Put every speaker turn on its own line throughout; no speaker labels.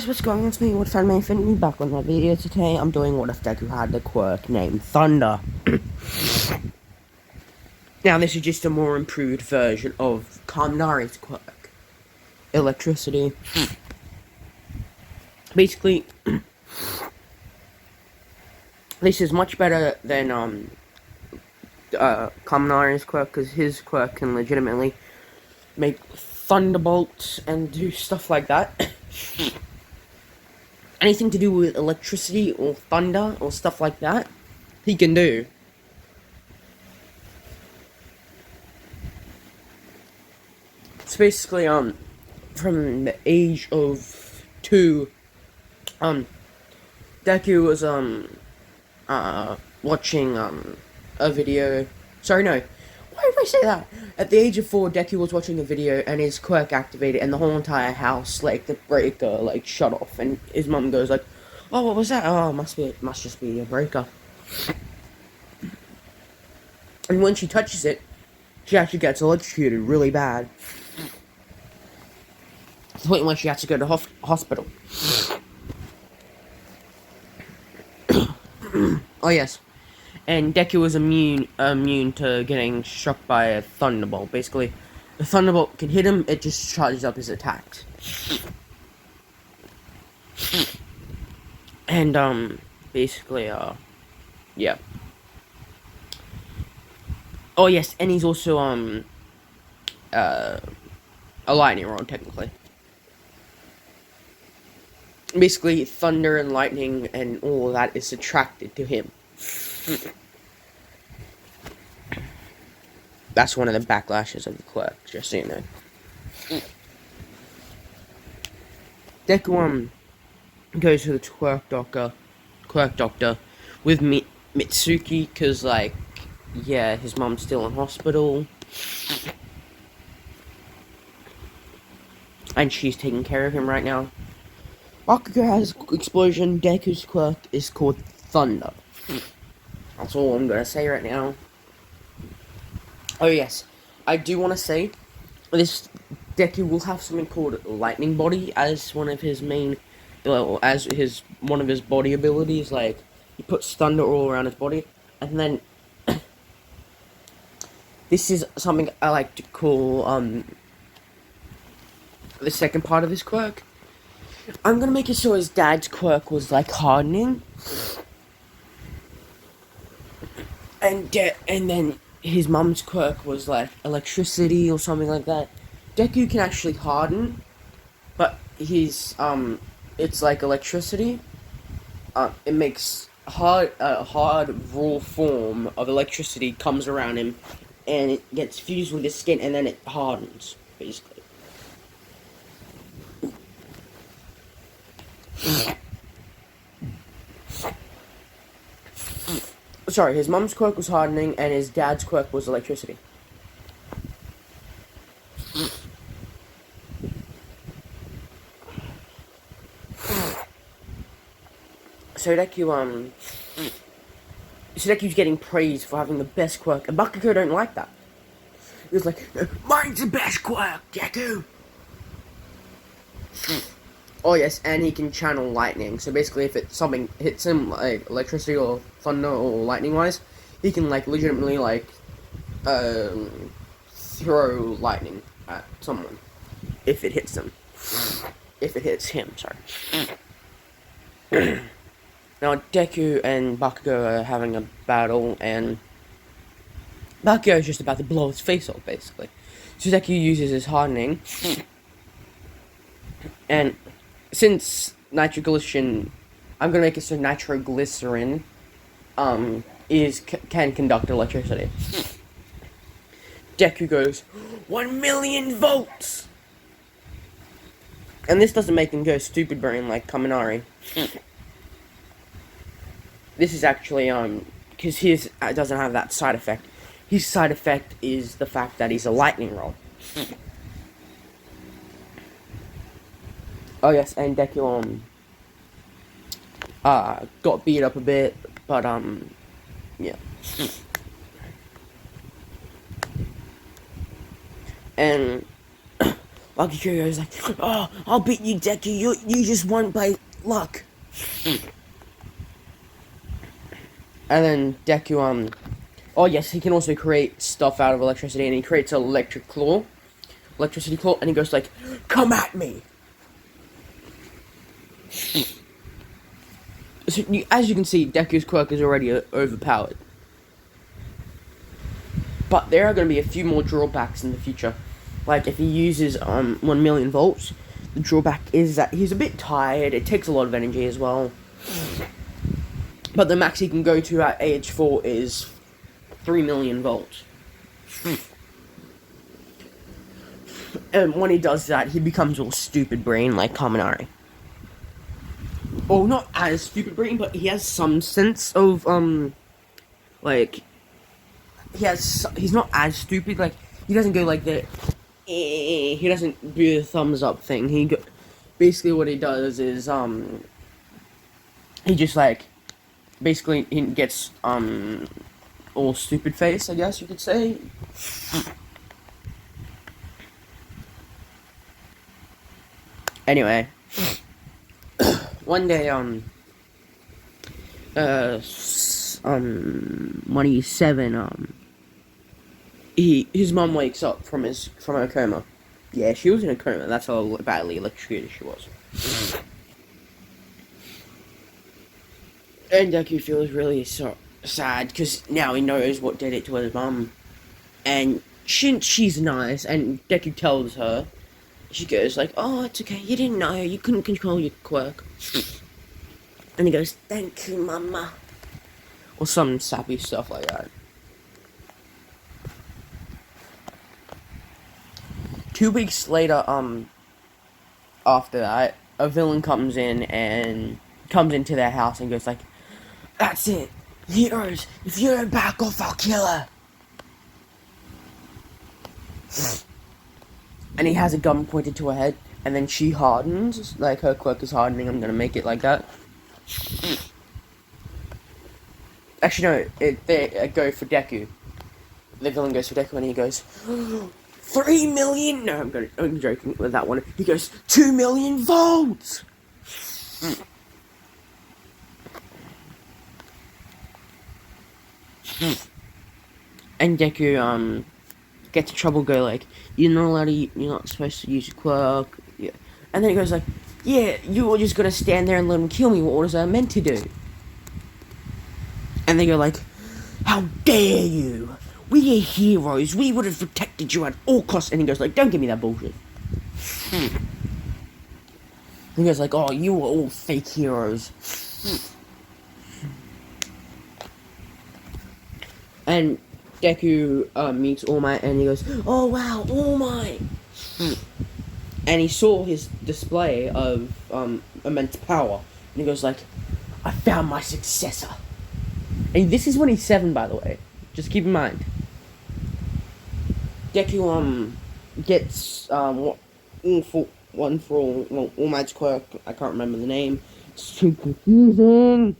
guys, what's going on? It's me, What Fan May Infinity, back on my video today. I'm doing what if Deku had the quirk named Thunder. Now, this is just a more improved version of Kaminari's quirk, Electricity. Basically, this is much better than Kaminari's quirk, because his quirk can legitimately make thunderbolts and do stuff like that. Anything to do with electricity or thunder or stuff like that, he can do. It's basically, from the age of 2, Deku was, watching, a video. Sorry, no. Why did I say that? At the age of 4, Deku was watching a video and his quirk activated and the whole entire house, like, the breaker, like, shut off. And his mum goes like, oh, what was that? Oh, must just be a breaker. And when she touches it, she actually gets electrocuted really bad. To the point where she has to go to hospital. Oh, yes. And Deku was immune to getting struck by a thunderbolt. Basically, the thunderbolt can hit him, it just charges up his attacks. And, basically, yeah. Oh, yes, and he's also, a lightning rod, technically. Basically, thunder and lightning and all of that is attracted to him. That's one of the backlashes of the quirk, just so you know. Deku, goes to the quirk doctor with Mitsuki, cause, like, yeah, his mom's still in hospital. And she's taking care of him right now. Bakugo has explosion, Deku's quirk is called Thunder. That's all I'm gonna say right now. Oh yes, I do want to say, this Deku will have something called Lightning Body as one of his main, one of his body abilities. Like, he puts thunder all around his body, and then this is something I like to call the second part of his quirk. I'm gonna make it so his dad's quirk was like hardening, and then his mum's quirk was like electricity or something like that. Deku can actually harden, but he's it's like electricity. It makes hard raw form of electricity comes around him, and it gets fused with his skin, and then it hardens, basically. Sorry, his mum's quirk was hardening, and his dad's quirk was electricity. So Deku's getting praised for having the best quirk, and Bakugo don't like that. He was like, mine's the best quirk, Deku! Oh yes, and he can channel lightning. So basically, if something hits him, like electricity or thunder or lightning-wise, he can like legitimately like throw lightning at someone if it hits them. If it hits him, sorry. Now Deku and Bakugo are having a battle, and Bakugo is just about to blow his face off, basically. So Deku uses his hardening, and since nitroglycerin, I'm gonna make it so nitroglycerin, can conduct electricity. Deku goes 1,000,000 volts, and this doesn't make him go stupid brain like Kaminari. This is actually because his doesn't have that side effect. His side effect is the fact that he's a lightning rod. Oh yes, and Deku got beat up a bit, but yeah. And Lucky goes like, "Oh, I'll beat you, Deku. You just won by luck." And then Deku, oh yes, he can also create stuff out of electricity, and he creates an electricity claw, and he goes like, "Come at me!" So as you can see, Deku's quirk is already overpowered. But there are going to be a few more drawbacks in the future. Like, if he uses 1 million volts, the drawback is that he's a bit tired, it takes a lot of energy as well. But the max he can go to at age 4 is 3 million volts. And when he does that, he becomes all stupid brain like Kaminari. Well, not as stupid brain, but he has some sense of, like, he's not as stupid, like, he doesn't go like the, he doesn't do the thumbs up thing. Basically what he does is, he just, like, basically, he gets, all stupid face, I guess you could say. Anyway, one day, when he's 7, his mum wakes up from her coma. Yeah, she was in a coma. That's how badly electrocuted she was. And Deku feels really sad because now he knows what did it to his mum. And she's nice, and Deku tells her. She goes like, "Oh, it's okay. You didn't know. You couldn't control your quirk." And he goes, "Thank you, Mama." Or some sappy stuff like that. 2 weeks later, after that, a villain comes into their house and goes like, "That's it, heroes, if you don't back off, I'll kill her." And he has a gun pointed to her head, and then she hardens, like her quirk is hardening. I'm gonna make it like that. Actually, no, they go for Deku. The villain goes for Deku, and he goes, 3 million? No, I'm joking with that one. He goes, 2 million volts! And Deku, gets in trouble, go like, you're not supposed to use your quirk. Yeah. And then he goes like, yeah, you were just gonna stand there and let him kill me. What was I meant to do? And they go like, how dare you? We are heroes. We would have protected you at all costs. And he goes like, don't give me that bullshit. He goes like, oh, you were all fake heroes. And Deku meets All Might, and he goes, oh wow, All Might. And he saw his display of immense power, and he goes like, I found my successor. And this is when he's 7, by the way. Just keep in mind. Deku gets All Might's quirk. I can't remember the name. It's too confusing.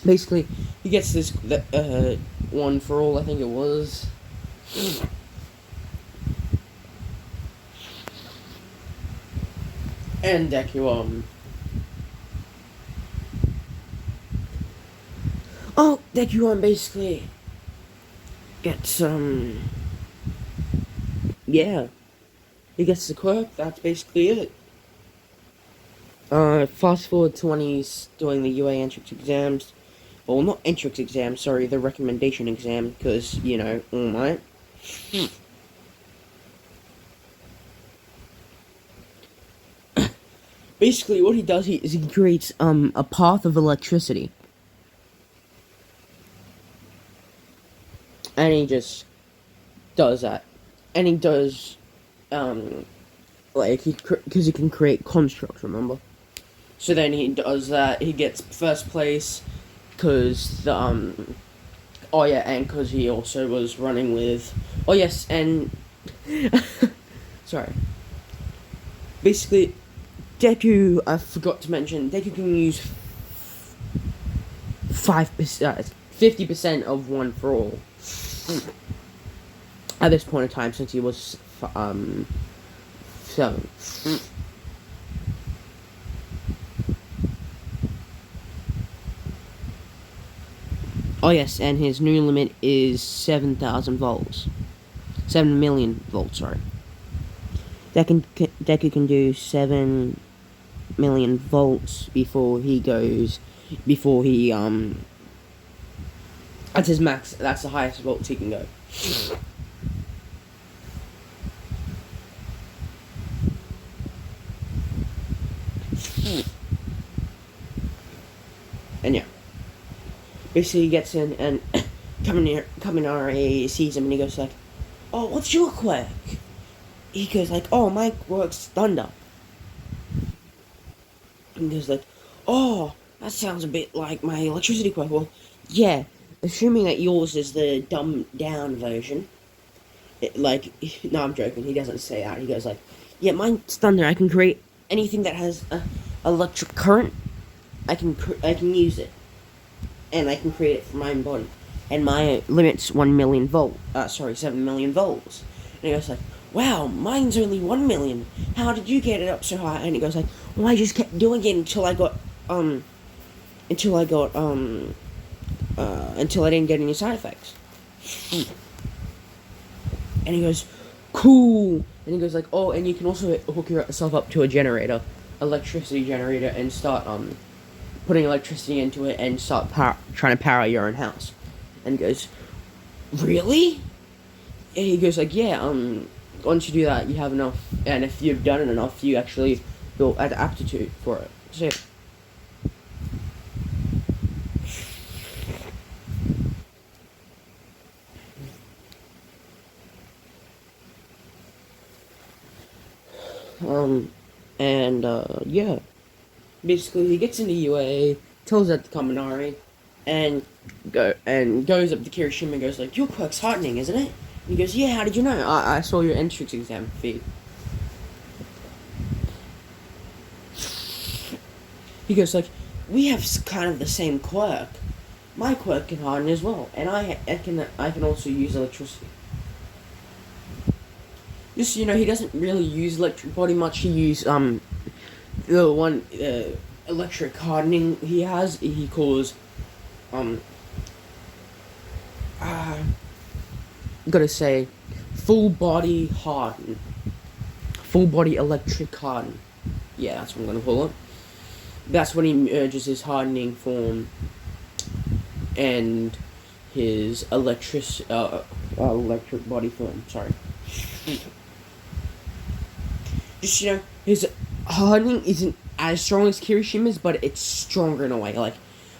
Basically, he gets this one for all. I think it was. And Deku Deku basically gets yeah, he gets the quirk. That's basically it. Fast forward to when he's doing the UA entrance exams. Well, not entrance exam, sorry, the recommendation exam, because, you know, All Might. Basically, what he does is he creates, a path of electricity. And he just does that. And he does, because he can create constructs, remember? So then he does that, he gets first place, because and because he also was running with, oh yes, and, sorry, basically, Deku, I forgot to mention, Deku can use 50% of one for all, at this point in time, since he was 7. Oh yes, and his new limit is 7,000 volts. 7 million volts, sorry. Deku can do 7 million volts before he that's his max, that's the highest volts he can go. And yeah. Basically he gets in and Kaminari sees him and he goes like, "Oh, what's your quirk?" He goes like, "Oh, my quirk's thunder." And he goes like, "Oh, that sounds a bit like my electricity quirk." Well, yeah, assuming that yours is the dumbed down version. No, I'm joking, he doesn't say that. He goes like, "Yeah, mine's thunder. I can create anything that has electric current. I can use it. And I can create it from my own body. And my limit's 7 million volts." And he goes like, "Wow, mine's only 1 million. How did you get it up so high?" And he goes like, "Well, I just kept doing it until I didn't get any side effects." And he goes, "Cool." And he goes like, "Oh, and you can also hook yourself up to a generator, electricity generator, and start putting electricity into it and start trying to power your own house." And he goes, "Really?" And he goes like, "Yeah, once you do that, you have enough, and if you've done it enough, you actually build an aptitude for it." So, yeah. Basically, he gets into UA, tells that to Kaminari, and goes up to Kirishima and goes like, "Your quirk's hardening, isn't it?" And he goes, "Yeah, how did you know?" I saw your entrance exam feed." He goes like, "We have kind of the same quirk. My quirk can harden as well, and I can also use electricity." Just, he doesn't really use electric body much. He uses the one electric hardening he has. He calls gotta say, full body harden, full body electric harden. Yeah, that's what I'm gonna call it. That's when he merges his hardening form and his electric body form. Sorry. Just, his hardening isn't as strong as Kirishima's, but it's stronger in a way. Like,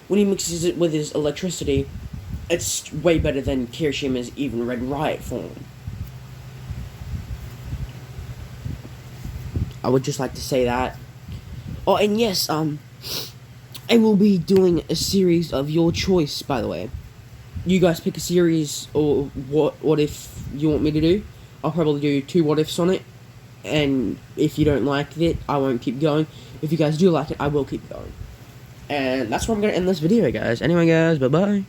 when he mixes it with his electricity, it's way better than Kirishima's even Red Riot form. I would just like to say that. Oh, and yes, I will be doing a series of your choice, by the way. You guys pick a series, or what if you want me to do. I'll probably do 2 what ifs on it. And if you don't like it, I won't keep going. If you guys do like it, I will keep going. And that's where I'm going to end this video, guys. Anyway, guys, bye-bye.